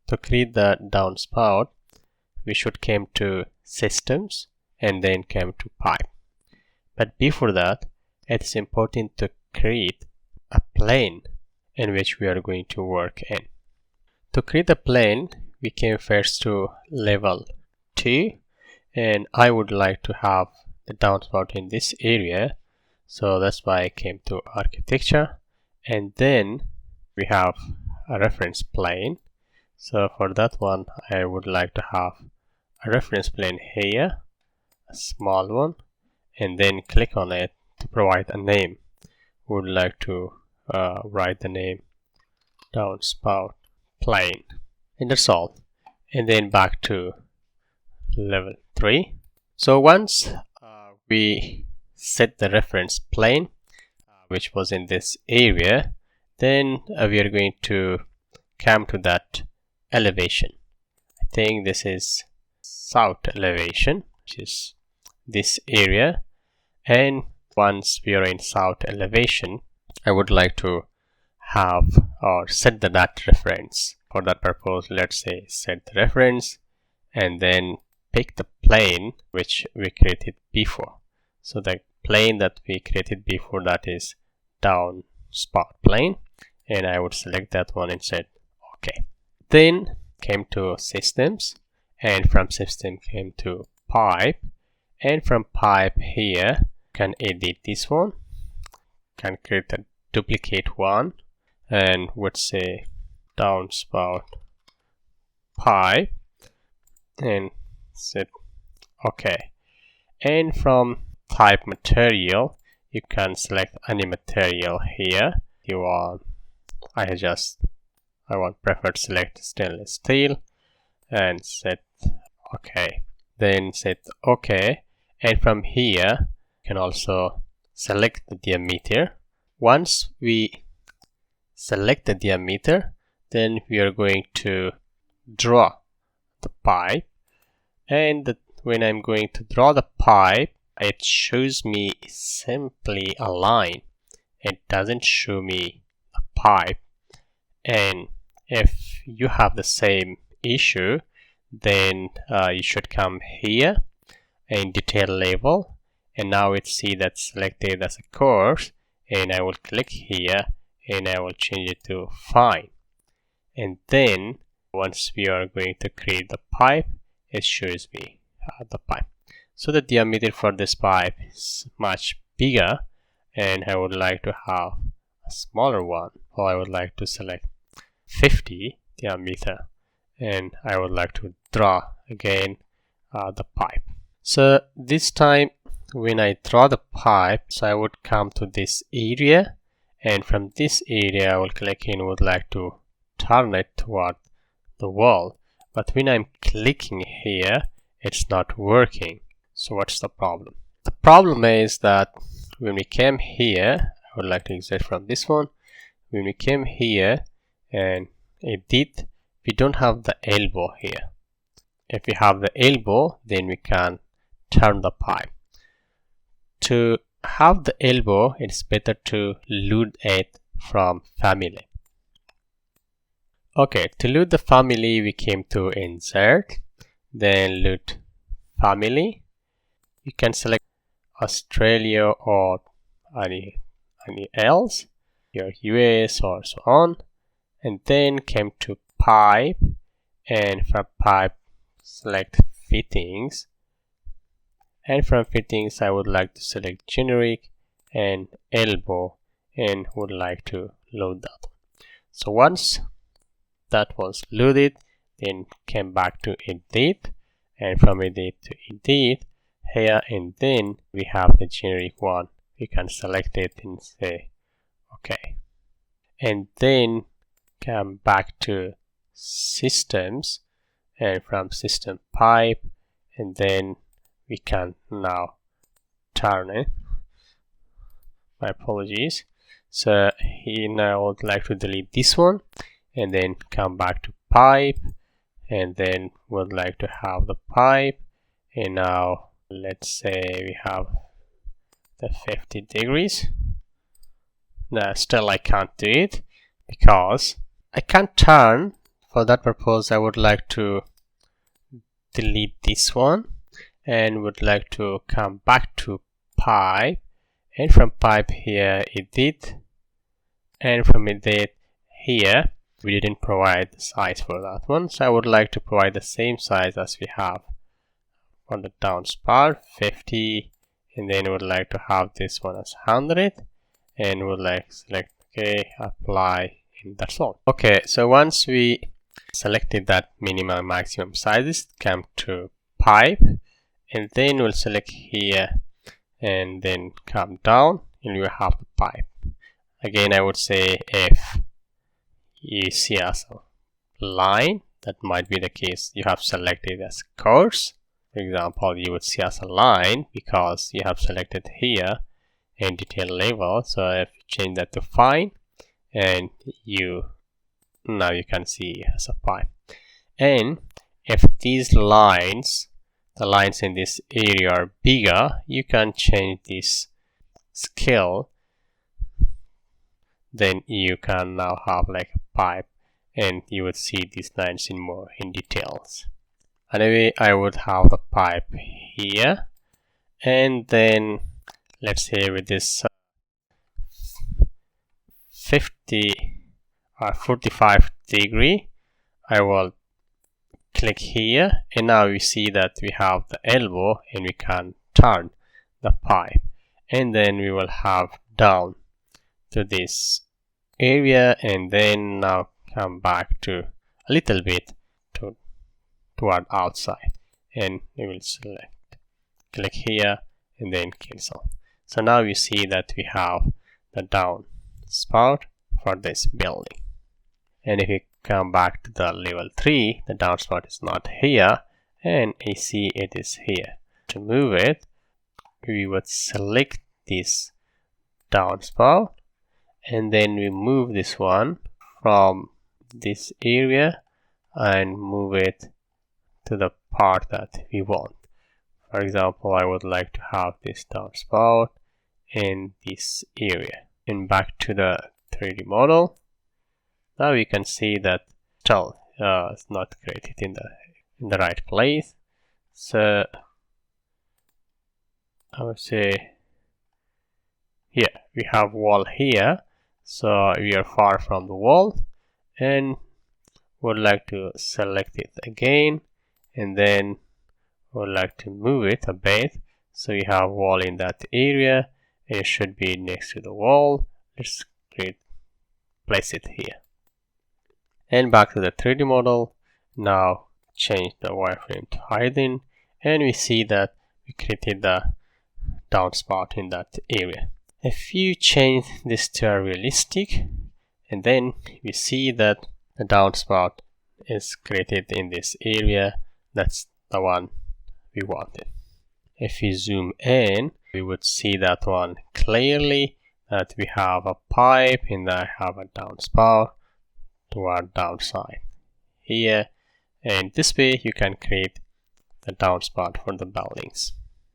to create the downspout, we should come to systems and then come to pipe. But before that, it's important to create a plane in which we are going to work in. To create the plane, we came first to level 2, and I would like to have the downspout in this area, so that's why I came to architecture, and then we have a reference plane. So for that one, I would like to have a reference plane here, a small one, and then click on it to provide a name. Would like to write the name downspout plane, and that's all. And then back to level 3. So once we set the reference plane, which was in this area, then we are going to come to that elevation. I think this is south elevation, which is this area. And once we are in south elevation, I would like to have or set the that reference. For that purpose, let's say set the reference and then pick the plane which we created before. So the plane that we created before, that is downspout plane, and I would select that one and said OK. Then came to systems, and from system came to pipe, and from pipe here can edit this one, can create a duplicate one, and would say downspout pipe and set OK. And from type material, you can select any material here you want. I want preferred select stainless steel and set OK. Then set OK, and from here you can also select the diameter. Once we select the diameter, then we are going to draw the pipe, and when I'm going to draw the pipe, it shows me simply a line. It doesn't show me a pipe. And if you have the same issue, then you should come here in detail level, and now it's see that's selected as a course, and I will click here and I will change it to fine. And then once we are going to create the pipe, it shows me the pipe. So the diameter for this pipe is much bigger, and I would like to have a smaller one, or I would like to select 50 diameter, and I would like to draw again the pipe. So this time when I draw the pipe, so I would come to this area, and from this area I will click in, would like to turn it toward the wall, but when I'm clicking here, it's not working. So what's the problem? The problem is that when we came here, I would like to exit from this one. When we came here and edit, we don't have the elbow here. If we have the elbow, then we can turn the pipe. To have the elbow, it's better to load it from family. Okay, to load the family, we came to insert, then load family. You can select Australia or any else, your US or so on, and then came to pipe, and from pipe select fittings, and from fittings I would like to select generic and elbow, and would like to load that. So once that was loaded, then came back to edit, and from edit to edit here, and then we have the generic one. We can select it and say OK, and then come back to systems, and from system pipe, and then we can now turn it. My apologies. So here now I would like to delete this one, and then come back to pipe, and then would like to have the pipe, and now let's say we have the 50 degrees. Now still I can't do it because I can't turn For that purpose, I would like to delete this one and would like to come back to pipe, and from pipe here edit, and from edit here we didn't provide the size for that one, so I would like to provide the same size as we have on the downspout, 50, and then would like to have this one as 100, and would like select okay, apply, and that's all. Okay, so once we selected that minimum and maximum sizes, come to pipe, and then we'll select here and then come down, and we'll have the pipe. Again, I would say if you see as a line, that might be the case you have selected as course. For example, you would see as a line because you have selected here in detail level. So if you change that to fine, and now you can see as a pipe. And if these lines, the lines in this area are bigger, you can change this scale. Then you can now have like a pipe, and you would see these lines in more in details. Anyway, I would have the pipe here, and then let's say with this 50 or 45 degree, I will click here, and now we see that we have the elbow and we can turn the pipe, and then we will have down to this area, and then now come back to a little bit toward outside, and we will select, click here, and then cancel. So now you see that we have the downspout for this building. And if you come back to the level 3, the downspout is not here, and you see it is here. To move it, we would select this downspout, and then we move this one from this area and move it to the part that we want. For example, I would like to have this downspout in this area. And back to the 3D model. Now we can see that still it's not created in the right place. So I would say here we have wall here, so we are far from the wall, and would like to select it again, and then would like to move it a bit, so you have wall in that area, and it should be next to the wall. Let's place it here. And back to the 3D model. Now change the wireframe to hidden, and we see that we created the downspout in that area. If you change this to a realistic, and then we see that the downspout is created in this area, that's the one we wanted. If we zoom in, we would see that one clearly, that we have a pipe and I have a downspout toward downside here, and this way you can create the downspout for the buildings.